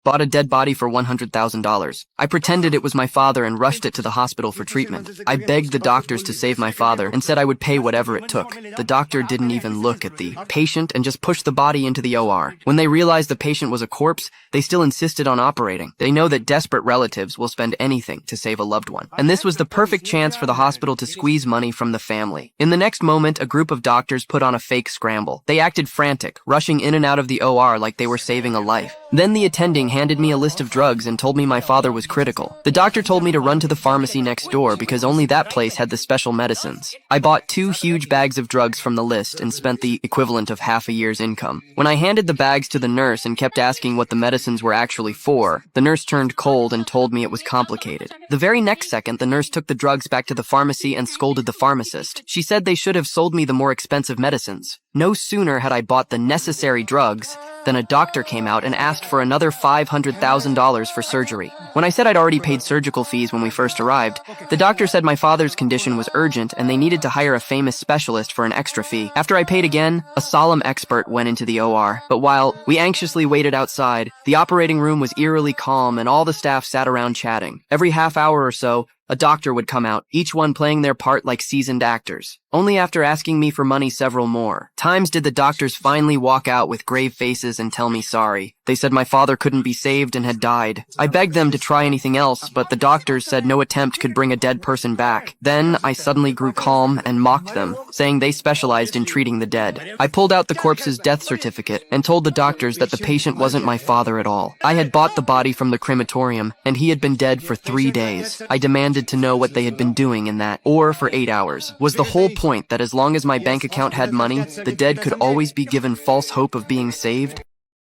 bought a dead body for $100,000. I pretended it was my father and rushed it to the hospital for treatment. I begged the doctors to save my father and said I would pay whatever it took. The doctor didn't even look at the patient and just pushed the body into the OR. When they realized the patient was a corpse, they still insisted on operating. They know that desperate relatives will spend anything to save a loved one. And this was the perfect chance for the hospital to squeeze money from the family. In the next moment, a group of doctors put on a fake scramble. They acted frantic, rushing in and out of the OR like they were saving a life. Then the attending handed me a list of drugs and told me my father was critical. The doctor told me to run to the pharmacy next door because only that place had the special medicines. I bought 2 huge bags of drugs from the list and spent the equivalent of half a year's income. When I handed the bags to the nurse and kept asking what the medicines were actually for, the nurse turned cold and told me it was complicated. The very next second, the nurse took the drugs back to the pharmacy and scolded the pharmacist. She said they should have sold me the more expensive medicines. No sooner had I bought the necessary drugs than a doctor came out and asked for another $500,000 for surgery. When I said I'd already paid surgical fees when we first arrived, the doctor said my father's condition was urgent and they needed to hire a famous specialist for an extra fee. After I paid again, a solemn expert went into the OR. But while we anxiously waited outside, the operating room was eerily calm and all the staff sat around chatting. Every half hour or so, a doctor would come out, each one playing their part like seasoned actors. Only after asking me for money several more times did the doctors finally walk out with grave faces and tell me sorry. They said my father couldn't be saved and had died. I begged them to try anything else, but the doctors said no attempt could bring a dead person back. Then I suddenly grew calm and mocked them, saying they specialized in treating the dead. I pulled out the corpse's death certificate and told the doctors that the patient wasn't my father at all. I had bought the body from the crematorium and he had been dead for 3 days. I demanded to know what they had been doing in that, or for 8 hours. Was the whole point that as long as my bank account had money, the dead could always be given false hope of being saved?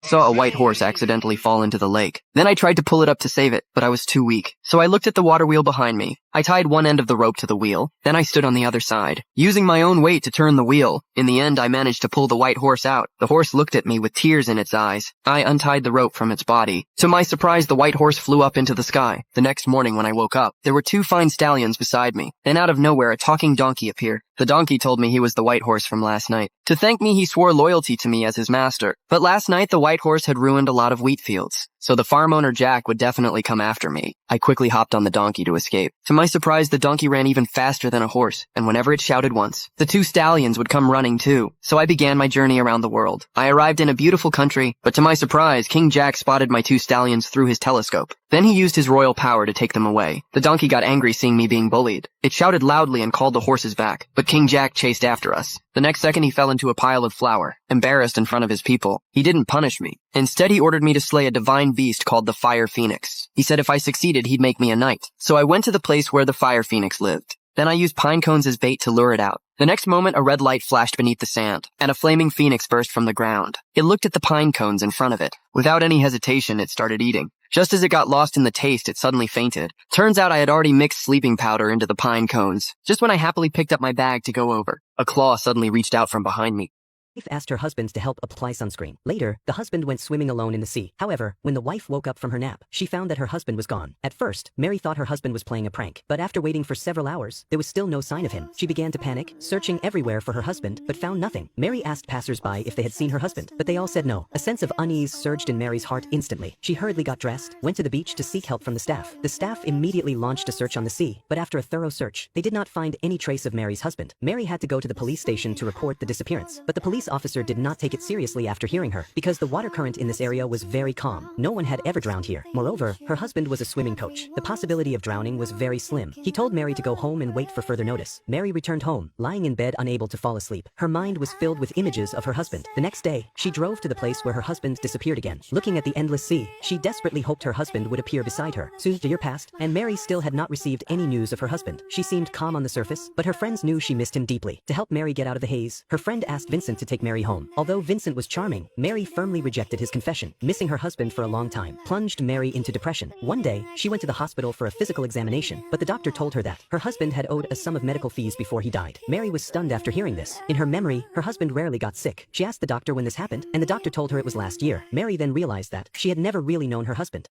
Saw a white horse accidentally fall into the lake. Then I tried to pull it up to save it, but I was too weak. So I looked at the water wheel behind me. I tied one end of the rope to the wheel. Then I stood on the other side, using my own weight to turn the wheel. In the end, I managed to pull the white horse out. The horse looked at me with tears in its eyes. I untied the rope from its body. To my surprise, the white horse flew up into the sky. The next morning when I woke up, there were 2 fine stallions beside me. Then out of nowhere, a talking donkey appeared. The donkey told me he was the white horse from last night. To thank me, he swore loyalty to me as his master. But last night, the white horse had ruined a lot of wheat fields. So the farm owner Jack would definitely come after me. I quickly hopped on the donkey to escape. To my surprise, the donkey ran even faster than a horse, and whenever it shouted once, the 2 stallions would come running too. So I began my journey around the world. I arrived in a beautiful country, but to my surprise, King Jack spotted my 2 stallions through his telescope. Then he used his royal power to take them away. The donkey got angry seeing me being bullied. It shouted loudly and called the horses back, but King Jack chased after us. The next second he fell into a pile of flour, embarrassed in front of his people. He didn't punish me. Instead, he ordered me to slay a divine beast called the Fire Phoenix. He said if I succeeded, he'd make me a knight. So I went to the place where the Fire Phoenix lived. Then I used pine cones as bait to lure it out. The next moment, a red light flashed beneath the sand, and a flaming phoenix burst from the ground. It looked at the pine cones in front of it. Without any hesitation, it started eating. Just as it got lost in the taste, it suddenly fainted. Turns out I had already mixed sleeping powder into the pine cones. Just when I happily picked up my bag to go over, a claw suddenly reached out from behind me. Wife asked her husband to help apply sunscreen. Later, the husband went swimming alone in the sea. However, when the wife woke up from her nap, she found that her husband was gone. At first, Mary thought her husband was playing a prank, but after waiting for several hours, there was still no sign of him. She began to panic, searching everywhere for her husband, but found nothing. Mary asked passersby if they had seen her husband, but they all said no. A sense of unease surged in Mary's heart instantly. She hurriedly got dressed, went to the beach to seek help from the staff. The staff immediately launched a search on the sea, but after a thorough search, they did not find any trace of Mary's husband. Mary had to go to the police station to report the disappearance, but the police officer did not take it seriously after hearing her, because the water current in this area was very calm. No one had ever drowned here. Moreover, her husband was a swimming coach. The possibility of drowning was very slim. He told Mary to go home and wait for further notice. Mary returned home, lying in bed unable to fall asleep. Her mind was filled with images of her husband. The next day, she drove to the place where her husband disappeared again. Looking at the endless sea, she desperately hoped her husband would appear beside her. Soon a year passed, and Mary still had not received any news of her husband. She seemed calm on the surface, but her friends knew she missed him deeply. To help Mary get out of the haze, her friend asked Vincent to take Mary home. Although Vincent was charming, Mary firmly rejected his confession. Missing her husband for a long time plunged Mary into depression. One day, she went to the hospital for a physical examination, but the doctor told her that her husband had owed a sum of medical fees before he died. Mary was stunned after hearing this. In her memory, her husband rarely got sick. She asked the doctor when this happened, and the doctor told her it was last year. Mary then realized that she had never really known her husband.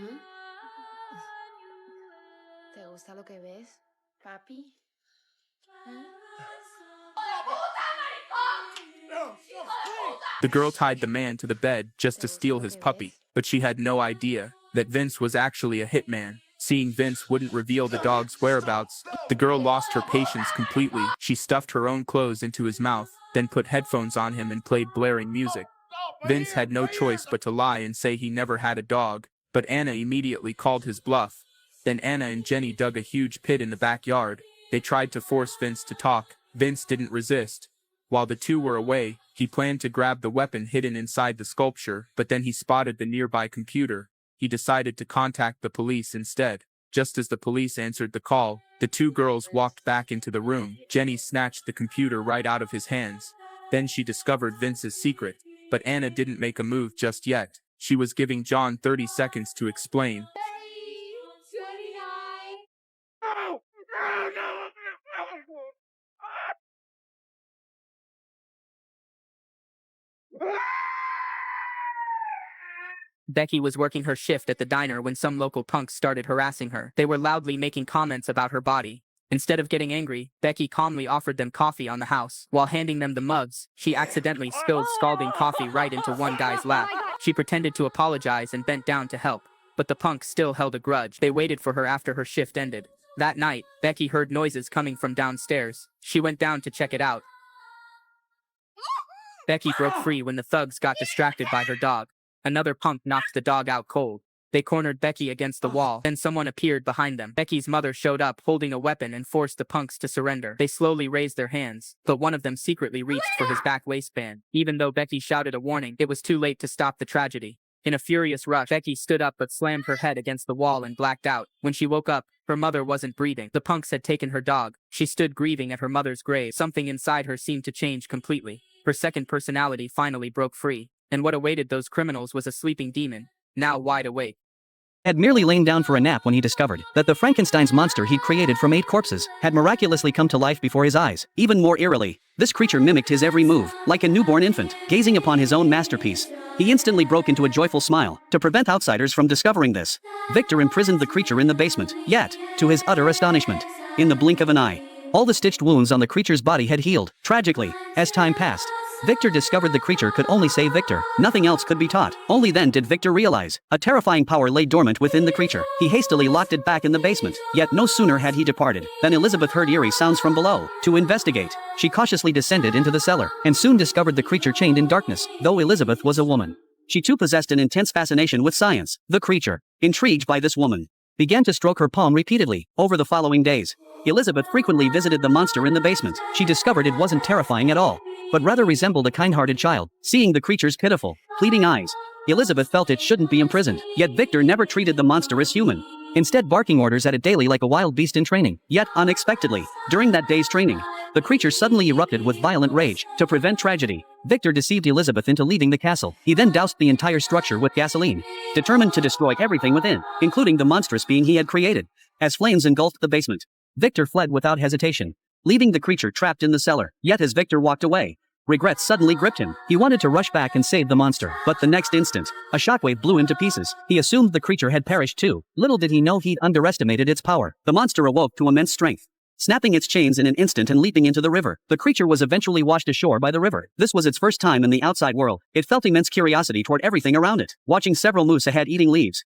¿Mm? ¿Te gusta lo que ves, papi? ¿Eh? The girl tied the man to the bed just to steal his puppy, but she had no idea that Vince was actually a hitman. Seeing Vince wouldn't reveal the dog's whereabouts, the girl lost her patience completely. She stuffed her own clothes into his mouth, then put headphones on him and played blaring music. Vince had no choice but to lie and say he never had a dog, but Anna immediately called his bluff. Then Anna and Jenny dug a huge pit in the backyard. They tried to force Vince to talk. Vince didn't resist. While the two were away, he planned to grab the weapon hidden inside the sculpture, but then he spotted the nearby computer. He decided to contact the police instead. Just as the police answered the call, the two girls walked back into the room. Jenny snatched the computer right out of his hands. Then she discovered Vince's secret, but Anna didn't make a move just yet. She was giving John 30 seconds to explain. Becky was working her shift at the diner when some local punks started harassing her. They were loudly making comments about her body. Instead of getting angry, Becky calmly offered them coffee on the house. While handing them the mugs, she accidentally spilled scalding coffee right into one guy's lap. She pretended to apologize and bent down to help, but the punks still held a grudge. They waited for her after her shift ended. That night, Becky heard noises coming from downstairs. She went down to check it out. Becky broke free when the thugs got distracted by her dog. Another punk knocked the dog out cold. They cornered Becky against the wall. Then someone appeared behind them. Becky's mother showed up holding a weapon and forced the punks to surrender. They slowly raised their hands, but one of them secretly reached for his back waistband. Even though Becky shouted a warning, it was too late to stop the tragedy. In a furious rush, Becky stood up but slammed her head against the wall and blacked out. When she woke up, her mother wasn't breathing. The punks had taken her dog. She stood grieving at her mother's grave. Something inside her seemed to change completely. Her second personality finally broke free. And what awaited those criminals was a sleeping demon, now wide awake. Had merely lain down for a nap when he discovered that the Frankenstein's monster he'd created from 8 corpses had miraculously come to life before his eyes. Even more eerily, this creature mimicked his every move, like a newborn infant, gazing upon his own masterpiece. He instantly broke into a joyful smile. To prevent outsiders from discovering this, Victor imprisoned the creature in the basement. Yet, to his utter astonishment, in the blink of an eye, all the stitched wounds on the creature's body had healed. Tragically, as time passed, Victor discovered the creature could only save Victor. Nothing else could be taught. Only then did Victor realize a terrifying power lay dormant within the creature. He hastily locked it back in the basement. Yet no sooner had he departed than Elizabeth heard eerie sounds from below. To investigate, she cautiously descended into the cellar and soon discovered the creature chained in darkness. Though Elizabeth was a woman, she too possessed an intense fascination with science. The creature, intrigued by this woman, began to stroke her palm repeatedly. Over the following days, Elizabeth frequently visited the monster in the basement. She discovered it wasn't terrifying at all, but rather resembled a kind-hearted child. Seeing the creature's pitiful, pleading eyes, Elizabeth felt it shouldn't be imprisoned. Yet Victor never treated the monster as human, instead barking orders at it daily like a wild beast in training. Yet, unexpectedly, during that day's training, the creature suddenly erupted with violent rage. To prevent tragedy, Victor deceived Elizabeth into leaving the castle. He then doused the entire structure with gasoline, determined to destroy everything within, including the monstrous being he had created. As flames engulfed the basement, Victor fled without hesitation, leaving the creature trapped in the cellar. Yet as Victor walked away, regret suddenly gripped him. He wanted to rush back and save the monster, but the next instant, a shockwave blew him to pieces. He assumed the creature had perished too. Little did he know he'd underestimated its power. The monster awoke to immense strength, snapping its chains in an instant and leaping into the river. The creature was eventually washed ashore by the river. This was its first time in the outside world. It felt immense curiosity toward everything around it. Watching several moose ahead eating leaves,